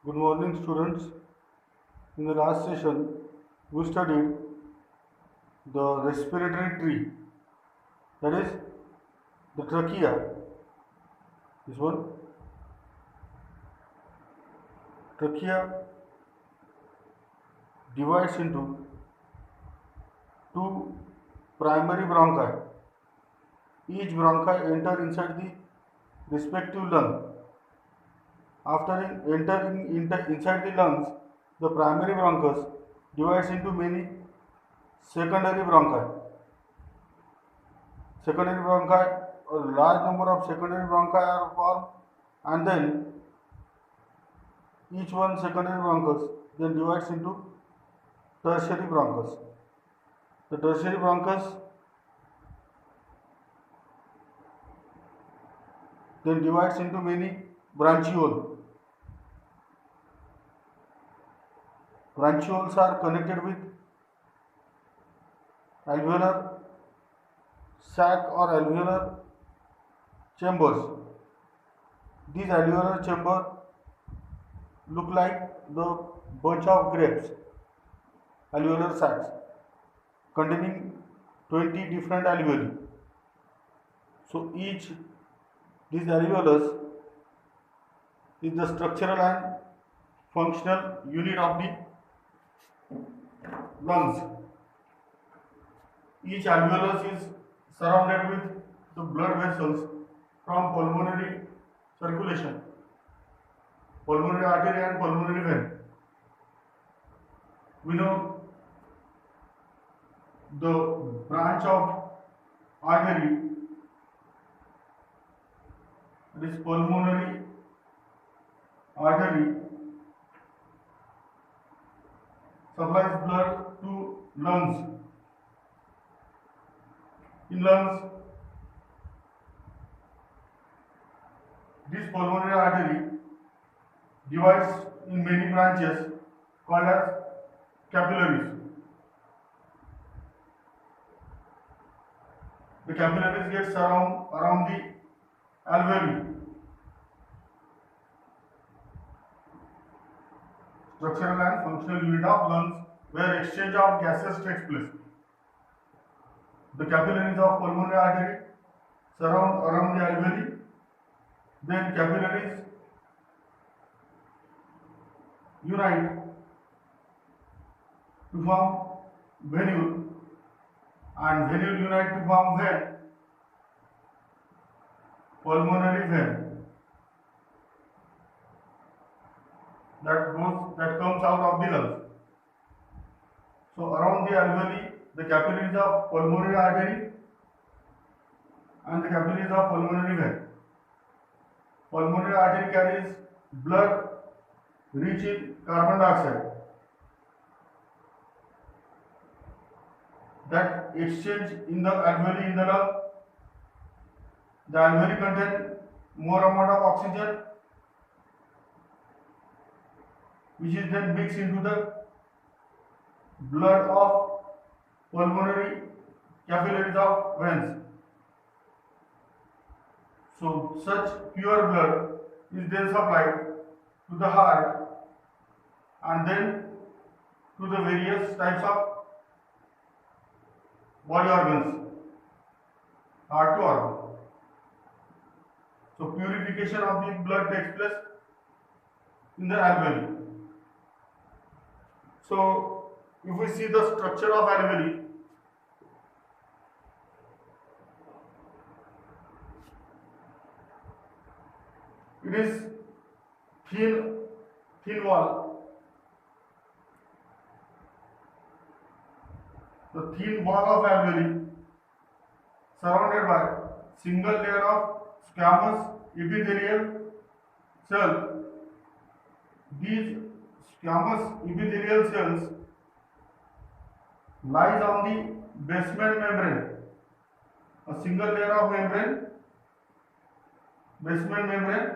Good morning, students. In the last session, we studied the respiratory tree, that is, the trachea. This one, trachea divides into two primary bronchi. Each bronchi enter inside the respective lung. After entering inside the lungs, the primary bronchus divides into many secondary bronchi. Secondary bronchi, a large number of secondary bronchi are formed, and then each one secondary bronchus then divides into tertiary bronchus. The tertiary bronchus then divides into many branchioles. Branchioles are connected with alveolar sac or alveolar chambers. These alveolar chambers look like the bunch of grapes, alveolar sacs containing 20 different alveoli. So each these alveolus is the structural and functional unit of the lungs. Each alveolus is surrounded with the blood vessels from pulmonary circulation, pulmonary artery and pulmonary vein. We know the branch of artery, this pulmonary artery, supplies blood to lungs. In lungs, this pulmonary artery divides in many branches called as capillaries. The capillaries get around the alveoli. Structural and functional unit of lungs where exchange of gases takes place. The capillaries of pulmonary artery surround around the alveoli. Then capillaries unite to form venule, and venule unite to form vein, pulmonary vein that comes out of the lungs. So around the alveoli, the capillaries of pulmonary artery and the capillaries of pulmonary vein. Pulmonary artery carries blood rich in carbon dioxide that exchange in the alveoli in the lung. The alveoli contain more amount of oxygen, which is then mixed into the blood of pulmonary capillaries of veins. So such pure blood is then supplied to the heart and then to the various types of body organs, heart to organ. So purification of the blood takes place in the alveoli. So if we see the structure of alveoli, it is thin wall. The thin wall of alveoli surrounded by single layer of squamous epithelial cell. These squamous epithelial cells lies on the basement membrane. A single layer of membrane, basement membrane,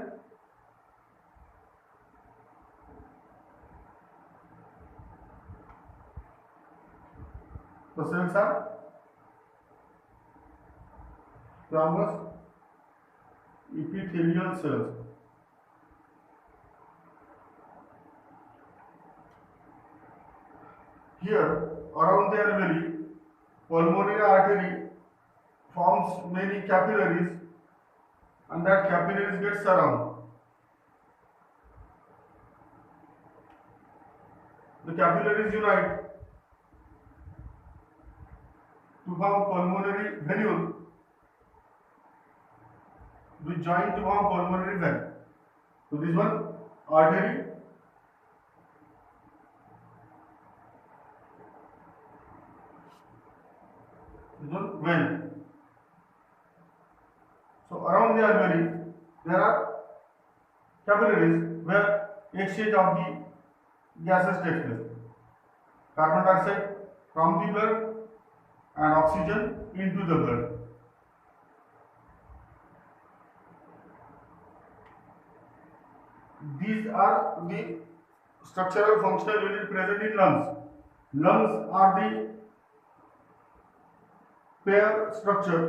the cells are squamous epithelial cells. Here, around the alveoli, pulmonary artery forms many capillaries, and that capillaries get surround. The capillaries unite to form pulmonary venule, which join to form pulmonary vein. So this one artery, this one vein. So around the alveoli there are capillaries where exchange of the gases takes place. Carbon dioxide from the blood and oxygen into the blood. These are the structural functional units present in lungs. Lungs are the pair structure.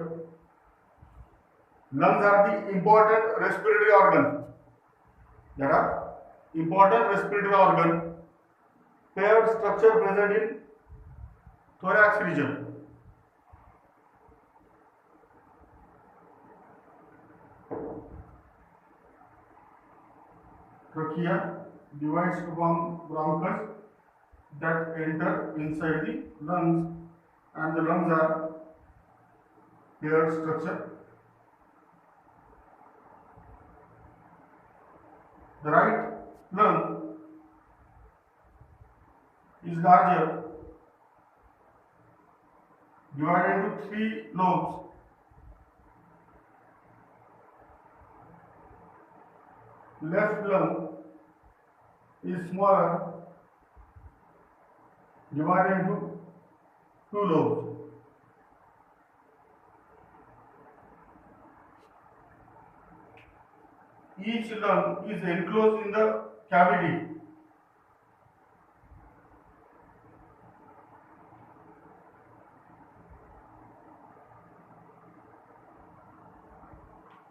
Lungs are the important respiratory organ. There are important respiratory organ, paired structure present in thorax region. Trachea divides to form bronchus that enter inside the lungs, and the lungs are paired structure. The right lung is larger, divided into 3 lobes. Left lung is smaller, divided into 2 lobes. Each lung is enclosed in the cavity.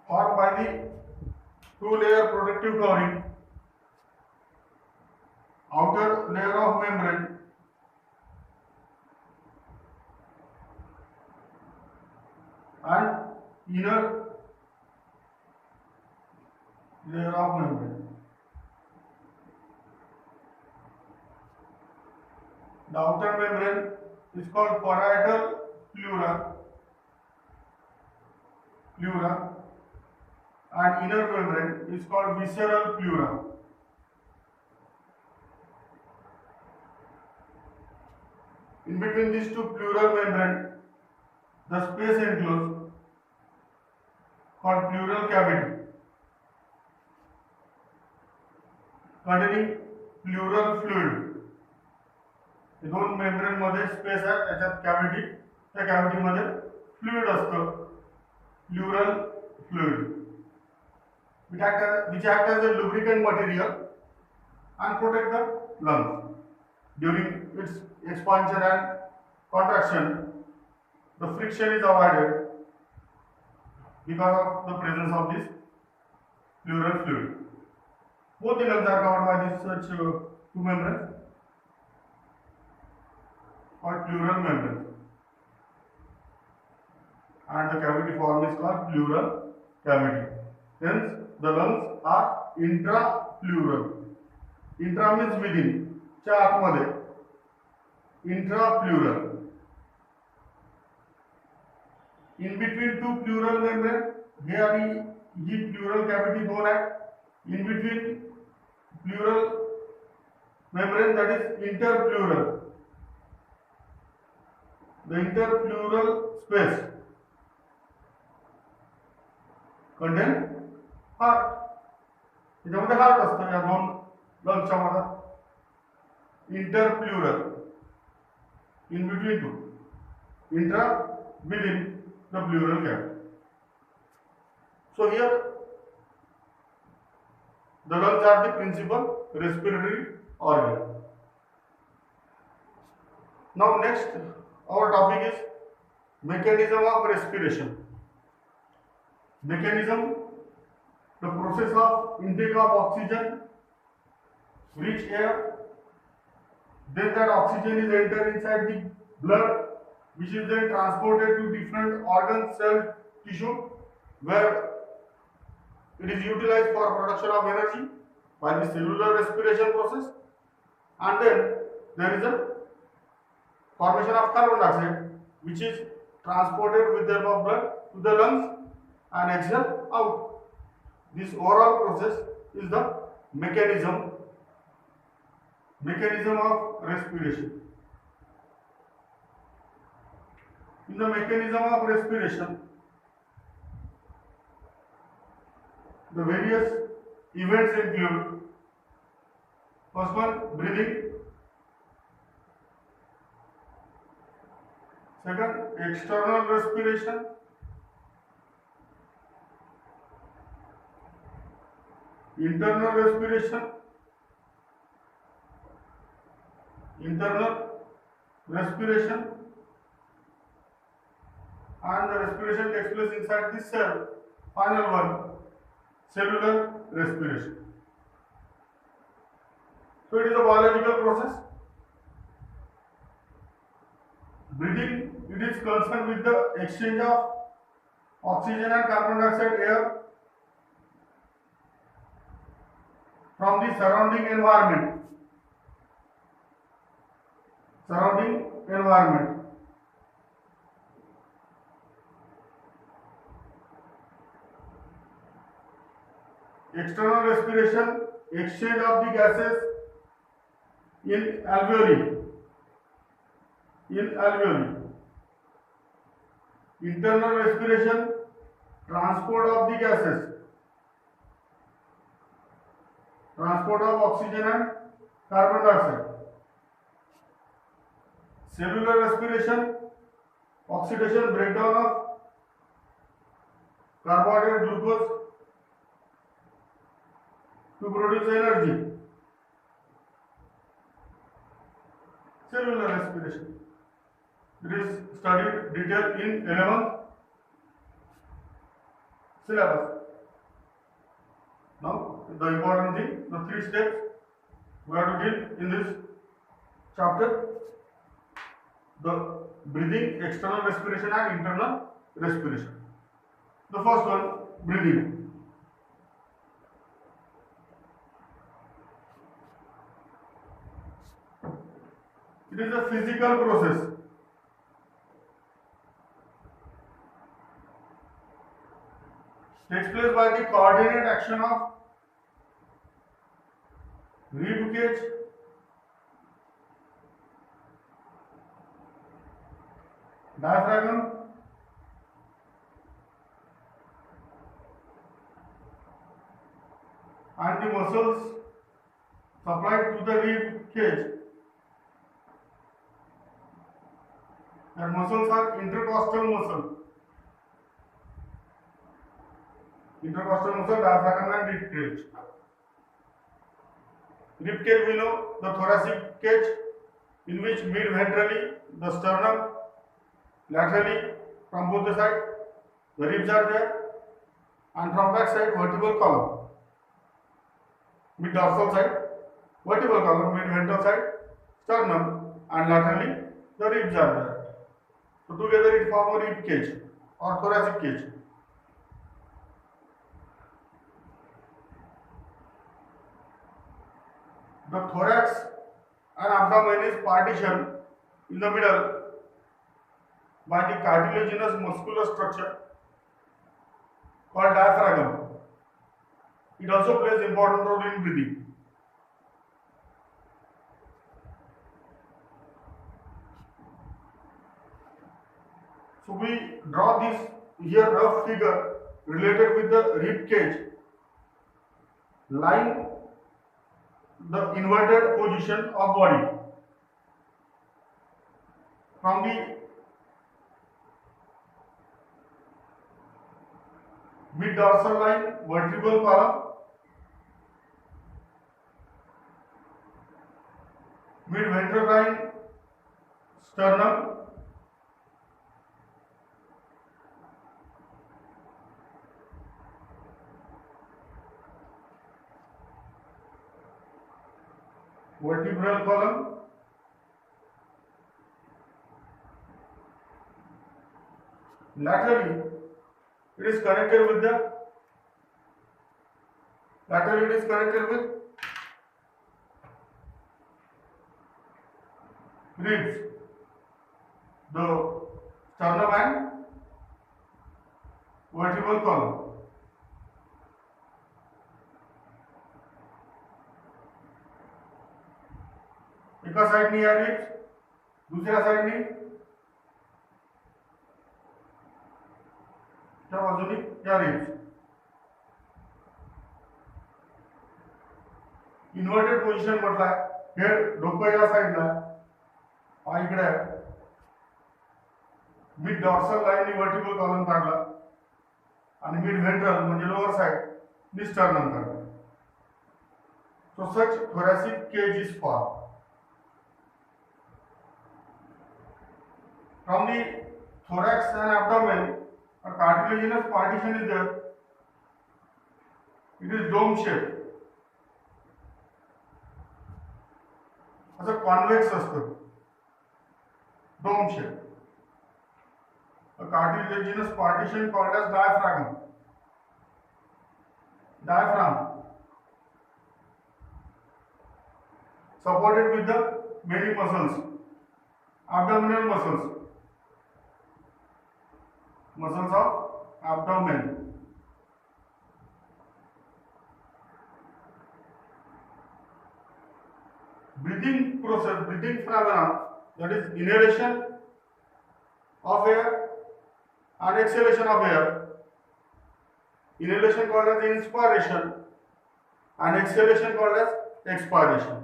Formed by the 2-layer protective covering, outer layer of membrane and inner layer of membrane. The outer membrane is called parietal pleura, and inner membrane is called visceral pleura. In between these two pleural membrane, the space enclosed called pleural cavity, containing pleural fluid. हे दोन membrane मध्ये space आहे, त्याच्यात cavity, त्या cavity मध्ये fluid असतं, plural fluid, which act as a lubricant material and protect the lungs during its expansion and contraction. The friction is avoided because of the presence of this pleural fluid. Both the lungs are covered by this such two membranes or pleural membrane, and the cavity formed is called pleural cavity. Hence, the lungs are intrapleural. Intra means within, च्या आतमध्ये, intrapleural. In between two pleural membrane, हे आणि ही pleural cavity दोन आहे. In between pleural membrane, that is interpleural. The interpleural space contain heart. त्याच्यामध्ये heart असतं या दोन लंग्सच्या मध्ये. Interpleural, in between two, intra within the pleural cavity. So here the lungs are the principal respiratory organ. Now next our topic is mechanism of respiration. Mechanism, the process of intake of oxygen, rich air, Then that oxygen is entered inside the blood, which is then transported to different organ, cell, tissue, where it is utilized for production of energy by the cellular respiration process. And then there is a formation of carbon dioxide, which is transported with the help of blood to the lungs and exhaled out. This overall process is the mechanism of respiration. In the mechanism of respiration, the various events include: first one, breathing; second, external respiration; internal respiration; and the respiration takes place inside the cell. Final one, cellular respiration. So it is a biological process. Breathing, it is concerned with the exchange of oxygen and carbon dioxide air from the surrounding environment. External respiration, exchange of the gases in alveoli. Internal respiration, transport of the gases, transport of oxygen and carbon dioxide. Cellular respiration, oxidation, breakdown of carbohydrate, glucose to produce energy. Cellular respiration, it is studied detailed in 11th syllabus. Now the important thing, the 3 steps we have to deal in this chapter: the breathing, external respiration and internal respiration. The first one, breathing. It is a physical process. Takes place by the coordinate action of rib cage, diaphragm, and the muscles supplied to the rib cage. The muscles are intercostal muscle, diaphragm and rib cage. Rib cage, we know, the thoracic cage, in which mid-ventrally the sternum, laterally from both the sides the ribs are there, and from back side vertebral column. Mid-dorsal side vertebral column, mid-ventral side sternum, and laterally the ribs are there. So together it forms a rib cage or thoracic cage. The thorax and abdomen is partitioned in the middle by the cartilaginous muscular structure called diaphragm. It also plays important role in breathing. So we draw this here rough figure related with the rib cage, lying the inverted position of body from the mid-dorsal line vertebral column, mid-ventral line sternum, vertebral column, Laterally, it is connected with the laterally it is connected with ribs, the sternum and vertebral column. एका साइडनी या ribs, दुसऱ्या साइडनी त्या बाजूनी या ribs. Inverted position म्हटलं हे डोकं या साइडला, हा इकडे आहे. Mid dorsal line vertical column काढला आणि मिड व्हेंट्रल म्हणजे लोअर साइड नि स्टर्नम काढला. सो सच thoracic cage is formed. From the thorax and abdomen, a cartilaginous partition is there. It is dome shaped. असं कॉन्व्हेक्स असतं, dome shape. A cartilaginous partition called as diaphragm. Diaphragm supported with the many muscles, abdominal muscles of abdomen. Breathing process, breathing phenomena, that is inhalation of air and exhalation of air. Inhalation called as inspiration and exhalation called as expiration.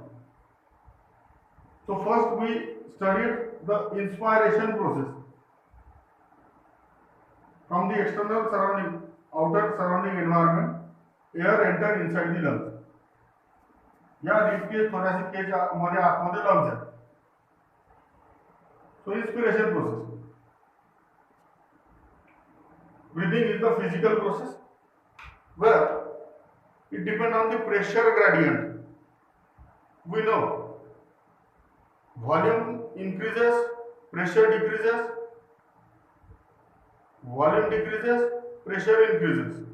So first we studied the inspiration process. From the external surrounding, outer surrounding environment, air enter inside the lungs. या rib cage, thoracic cage मध्ये आतमध्ये lungs आहेत. So inspiration process. Breathing is the physical process where it depends on the pressure gradient. We know volume increases, pressure decreases, volume decreases, pressure increases.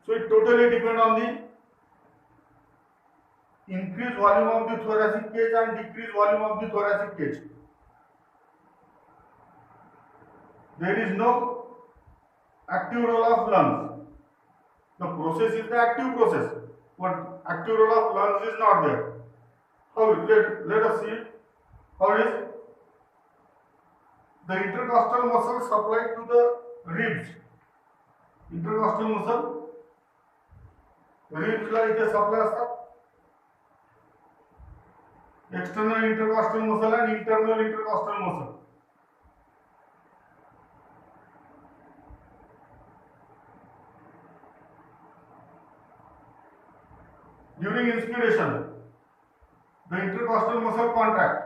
So it totally depends on the increased volume of the thoracic cage and decreased volume of the thoracic cage. There is no active role of lungs. The process is the active process, but active role of lungs is not there. How? Let us see how is the intercostal muscle supplied to the ribs. Intercostal muscle ribs ला इथे supply असतात. External intercostal muscle and internal intercostal muscle. During inspiration, the intercostal muscle contract.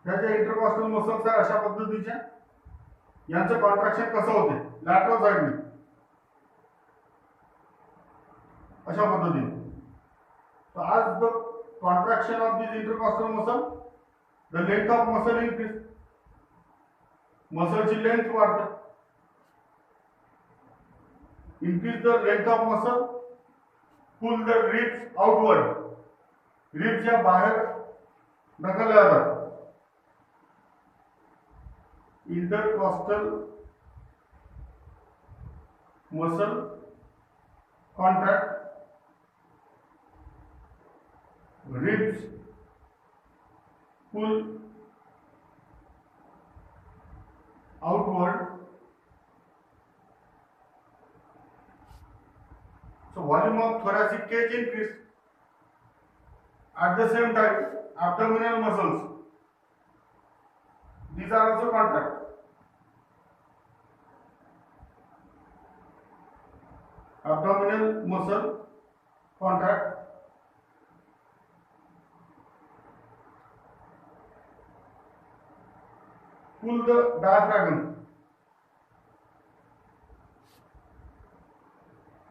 त्याच्या intercostal muscles आहे अशा पद्धतीचे. यांचं contraction कसं होते? Lateral साइडने अशा पद्धतीने. So as the contraction of this intercostal muscle, the length of muscle increase. Muscle ची length वाढते. Increase the length of muscle, pull the ribs outward. Ribs या बाहेर ढकलल्या जातात. Intercostal muscle contract, ribs pull outward. So volume of thoracic cage increase. At the same time, abdominal muscles, these are also contract. Abdominal muscle contract. Pull the diaphragm.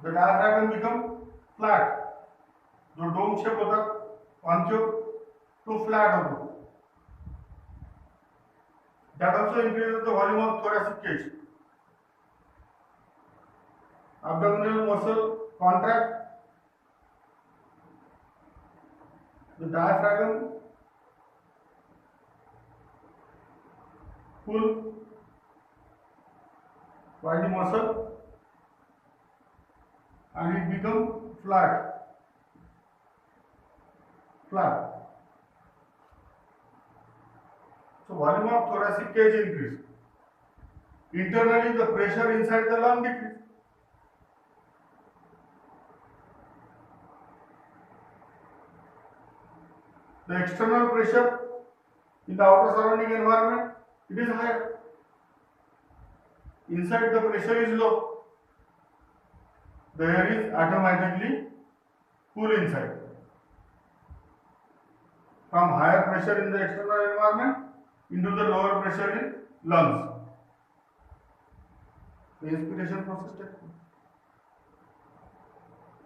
The diaphragm become flat. जो dome shape होता concave तो flat होतो. That also increases the volume of thoracic cage. Abdominal muscle contract. The diaphragm pull by the muscle and it become flat. So volume of thoracic cage increase. Internally the pressure inside the lung decrease. The external pressure in the outer surrounding environment, it is higher. Inside the pressure is low. The air is automatically pulled inside. From higher pressure in the external environment into the lower pressure in lungs. The inspiration process takes place.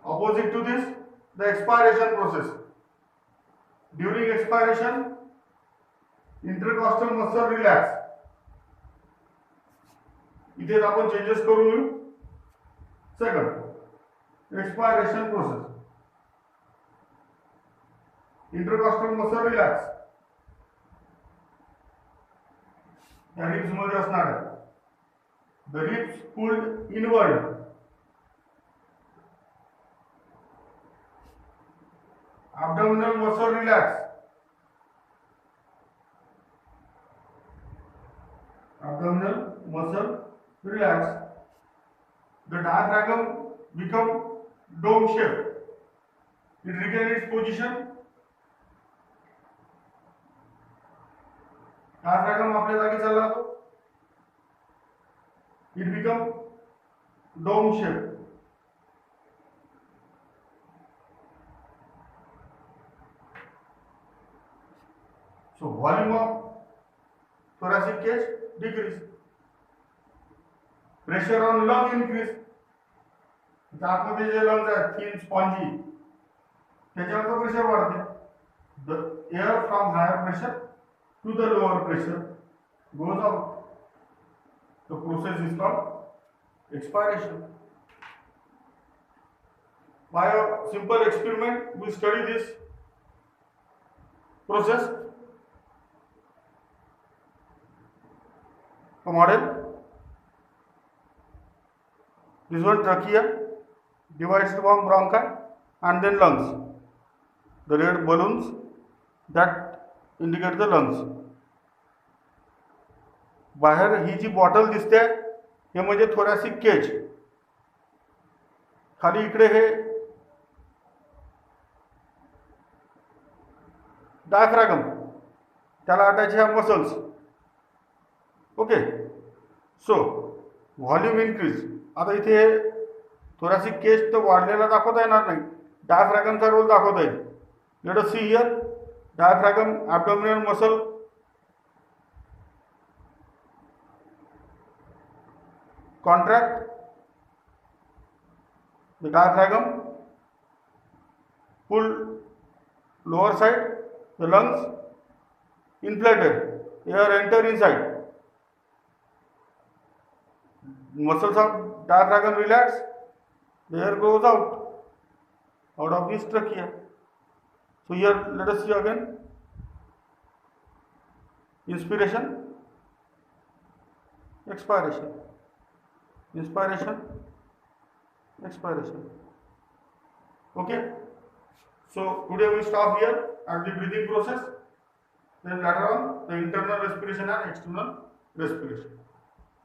Opposite to this, the expiration process. During expiration, intercostal muscle relax. इथे आपण changes करून घेऊ. Second, expiration process. Intercostal muscle relax. या ribs मध्ये असणार आहे. The ribs pulled inward. Abdominal muscle relax. Abdominal muscle relax. The diaphragm become dome shape. It regain its position. Diaphragm आपल्या जागी चालला तो. It become dome shape. So volume of thoracic cage decrease. Pressure on lung increase. आतमध्ये जे lungs आहेत thin spongy त्याच्यावर pressure वाढते. The air from higher pressure to the lower pressure goes out. The process is called expiration. By a simple experiment, we study this process. A model. This one trachea divides among bronchi and then lungs. The red balloons that indicate the lungs. बाहेर ही जी bottle दिसते हे म्हणजे thoracic cage. खाली इकडे हे डायफ्रॅगम, त्याला attach ह्या muscles. Okay. सो volume increase. आता इथे thoracic cage तर वाढलेला दाखवता येणार नाही, डायफ्रॅगमचा रोल दाखवता येईल. Let us see here. Diaphragm abdominal muscle contract. The diaphragm pull lower side. The lungs inflated. Air enter inside. Muscles of diaphragm relax. The air goes out of this trachea. So here let us see again. Inspiration, expiration. Inspiration, expiration. Okay. So today we stop here at the breathing process. Then later on the internal respiration and external respiration.